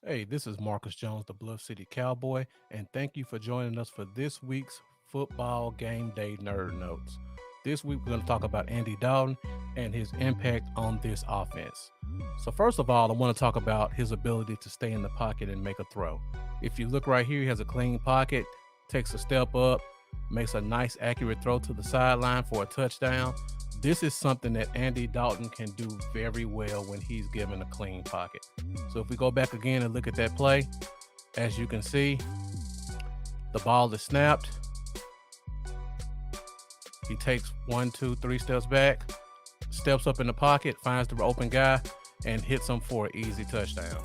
Hey, this is Marcus Jones, the Bluff City Cowboy, and thank you for joining us for this week's Football Game Day Nerd Notes. This week, we're going to talk about Andy Dalton and his impact on this offense. So, first of all, I want to talk about his ability to stay in the pocket and make a throw. If you look right here, he has a clean pocket, takes a step up, makes a nice, accurate throw to the sideline for a touchdown. This is something that Andy Dalton can do very well when he's given a clean pocket. So if we go back again and look at that play, as you can see, the ball is snapped. He takes 1, 2, 3 steps back, steps up in the pocket, finds the open guy, and hits him for an easy touchdown.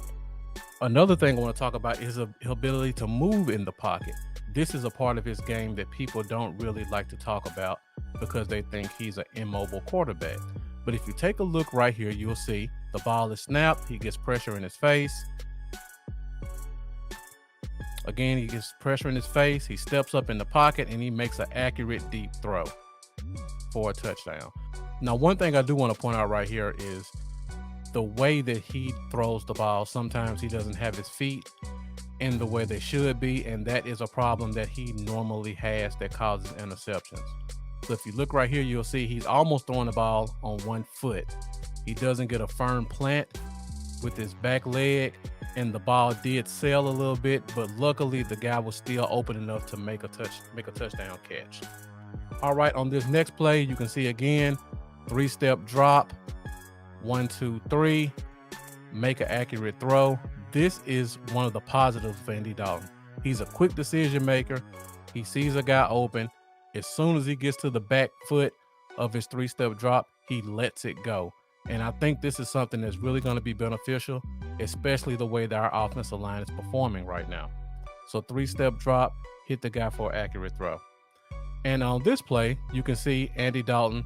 Another thing I want to talk about is his ability to move in the pocket. This is a part of his game that people don't really like to talk about because they think he's an immobile quarterback. But if you take a look right here, you'll see the ball is snapped. He gets pressure in his face. Again, he gets pressure in his face. He steps up in the pocket and he makes an accurate deep throw for a touchdown. Now, one thing I do want to point out right here is the way that he throws the ball. Sometimes he doesn't have his feet in the way they should be, and that is a problem that he normally has that causes interceptions. So if you look right here, you'll see he's almost throwing the ball on one foot. He doesn't get a firm plant with his back leg, and the ball did sail a little bit, but luckily the guy was still open enough to make a touchdown catch. All right, on this next play, you can see again, 3-step drop, 1, 2, 3, make an accurate throw. This is one of the positives of Andy Dalton. He's a quick decision maker. He sees a guy open. As soon as he gets to the back foot of his 3-step drop, he lets it go. And I think this is something that's really going to be beneficial, especially the way that our offensive line is performing right now. So 3-step drop, hit the guy for an accurate throw. And on this play, you can see Andy Dalton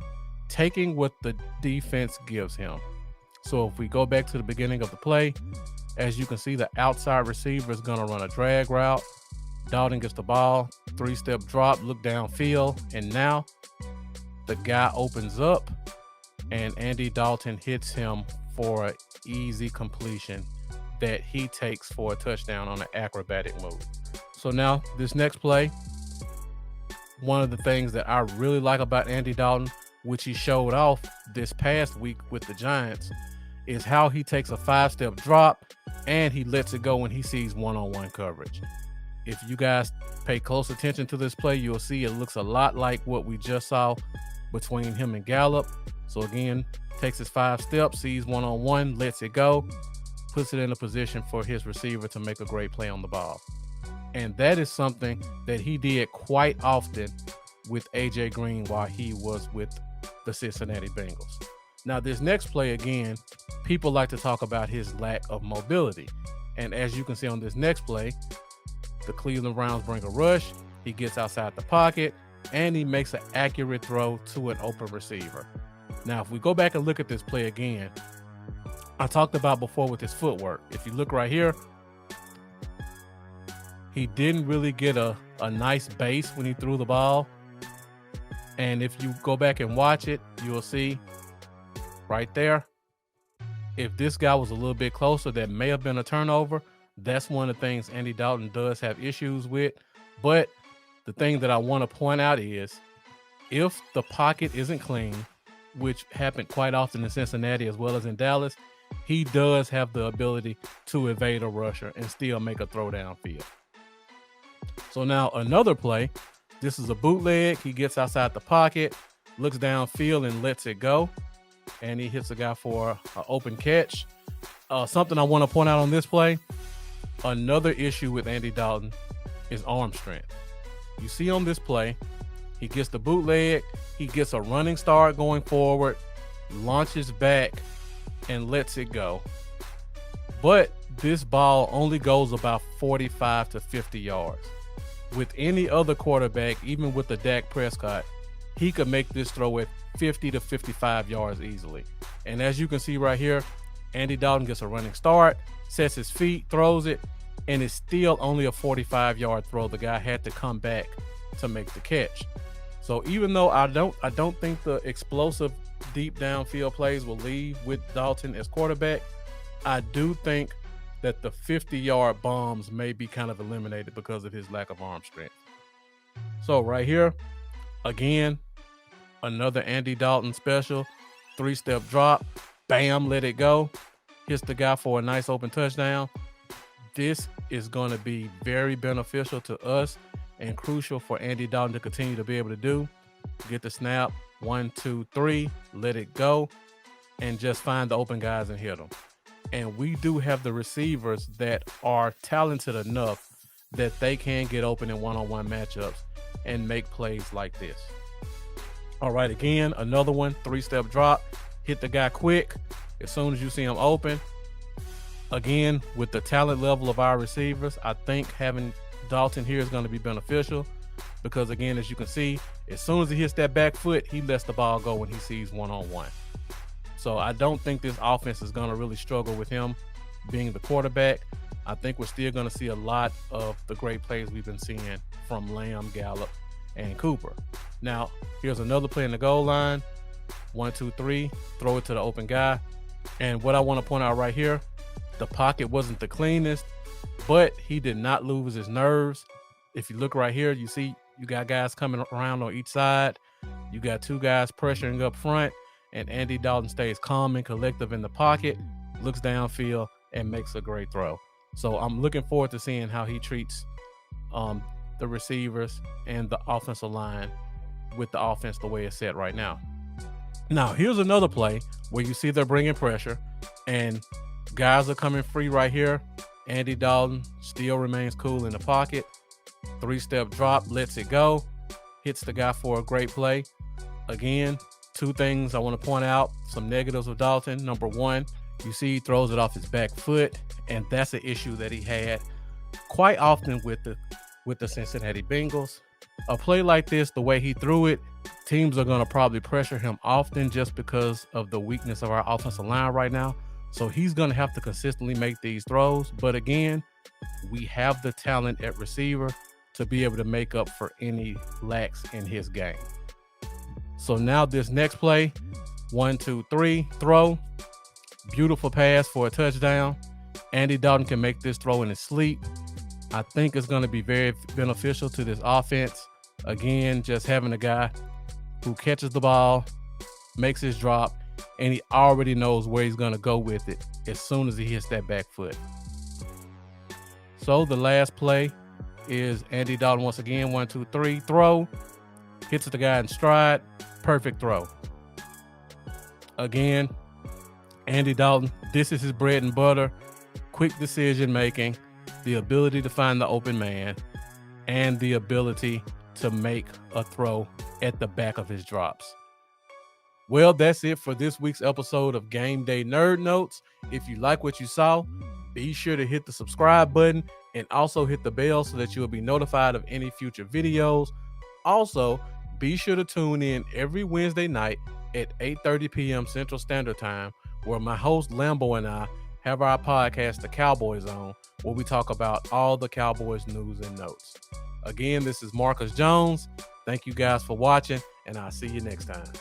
taking what the defense gives him. So if we go back to the beginning of the play, as you can see, the outside receiver is going to run a drag route. Dalton gets the ball, 3-step drop, look downfield, and now the guy opens up and Andy Dalton hits him for an easy completion that he takes for a touchdown on an acrobatic move. So now this next play, one of the things that I really like about Andy Dalton, which he showed off this past week with the Giants, is how he takes a 5-step drop and he lets it go when he sees one-on-one coverage. If you guys pay close attention to this play, you'll see it looks a lot like what we just saw between him and Gallup. So again, takes his 5 steps, sees one-on-one, lets it go, puts it in a position for his receiver to make a great play on the ball. And that is something that he did quite often with A.J. Green while he was with the Cincinnati Bengals. Now, this next play, again, people like to talk about his lack of mobility. And as you can see on this next play, the Cleveland Browns bring a rush. He gets outside the pocket, and he makes an accurate throw to an open receiver. Now, if we go back and look at this play again, I talked about before with his footwork. If you look right here, he didn't really get a nice base when he threw the ball. And if you go back and watch it, you'll see right there, if this guy was a little bit closer, that may have been a turnover. That's one of the things Andy Dalton does have issues with. But the thing that I want to point out is if the pocket isn't clean, which happened quite often in Cincinnati as well as in Dallas, he does have the ability to evade a rusher and still make a throw downfield. So now another play. This is a bootleg. He gets outside the pocket, looks downfield and lets it go. And he hits a guy for an open catch. Something I want to point out on this play, another issue with Andy Dalton is arm strength. You see on this play, he gets the bootleg, he gets a running start going forward, launches back, and lets it go. But this ball only goes about 45 to 50 yards. With any other quarterback, even with the Dak Prescott, he could make this throw at 50 to 55 yards easily. And as you can see right here, Andy Dalton gets a running start, sets his feet, throws it, and it's still only a 45-yard throw. The guy had to come back to make the catch. So even though I don't think the explosive deep downfield plays will leave with Dalton as quarterback, I do think that the 50-yard bombs may be kind of eliminated because of his lack of arm strength. So right here, again, another Andy Dalton special, 3-step drop, bam, let it go, hits the guy for a nice open touchdown. This is going to be very beneficial to us and crucial for Andy Dalton to continue to be able to do. Get the snap, 1, 2, 3, let it go, and just find the open guys and hit them. And we do have the receivers that are talented enough that they can get open in one-on-one matchups and make plays like this. All right, again, another one, 3-step drop, hit the guy quick as soon as you see him open. Again, with the talent level of our receivers, I think having Dalton here is going to be beneficial because, again, as you can see, as soon as he hits that back foot, he lets the ball go when he sees one-on-one. So I don't think this offense is going to really struggle with him being the quarterback. I think we're still going to see a lot of the great plays we've been seeing from Lamb, Gallup, and Cooper. Now, here's another play in the goal line. 1, 2, 3, throw it to the open guy. And what I want to point out right here, the pocket wasn't the cleanest, but he did not lose his nerves. If you look right here, you see you got guys coming around on each side. You got 2 guys pressuring up front, and Andy Dalton stays calm and collective in the pocket, looks downfield, and makes a great throw. So I'm looking forward to seeing how he treats the receivers and the offensive line with the offense the way it's set right now. Now, here's another play where you see they're bringing pressure, and guys are coming free right here. Andy Dalton still remains cool in the pocket. 3-step drop, lets it go, hits the guy for a great play. Again, 2 things I want to point out, some negatives of Dalton. Number 1, you see he throws it off his back foot, and that's an issue that he had quite often with the Cincinnati Bengals. A play like this, the way he threw it, teams are going to probably pressure him often just because of the weakness of our offensive line right now. So he's going to have to consistently make these throws. But again, we have the talent at receiver to be able to make up for any lacks in his game. So now this next play, 1, 2, 3, throw. Beautiful pass for a touchdown. Andy Dalton can make this throw in his sleep. I think it's going to be very beneficial to this offense. Again, just having a guy who catches the ball, makes his drop, and he already knows where he's going to go with it as soon as he hits that back foot. So the last play is Andy Dalton once again, 1, 2, 3, throw. Hits the guy in stride, perfect throw. Again, Andy Dalton, this is his bread and butter. Quick decision making, the ability to find the open man, and the ability to make a throw at the back of his drops. Well, that's it for this week's episode of Game Day Nerd Notes. If you like what you saw, be sure to hit the subscribe button and also hit the bell so that you'll be notified of any future videos. Also, be sure to tune in every Wednesday night at 8:30 p.m. Central Standard Time, where my host Lambo and I have our podcast, The Cowboy Zone, where we talk about all the Cowboys news and notes. Again, this is Marcus Jones. Thank you guys for watching, and I'll see you next time.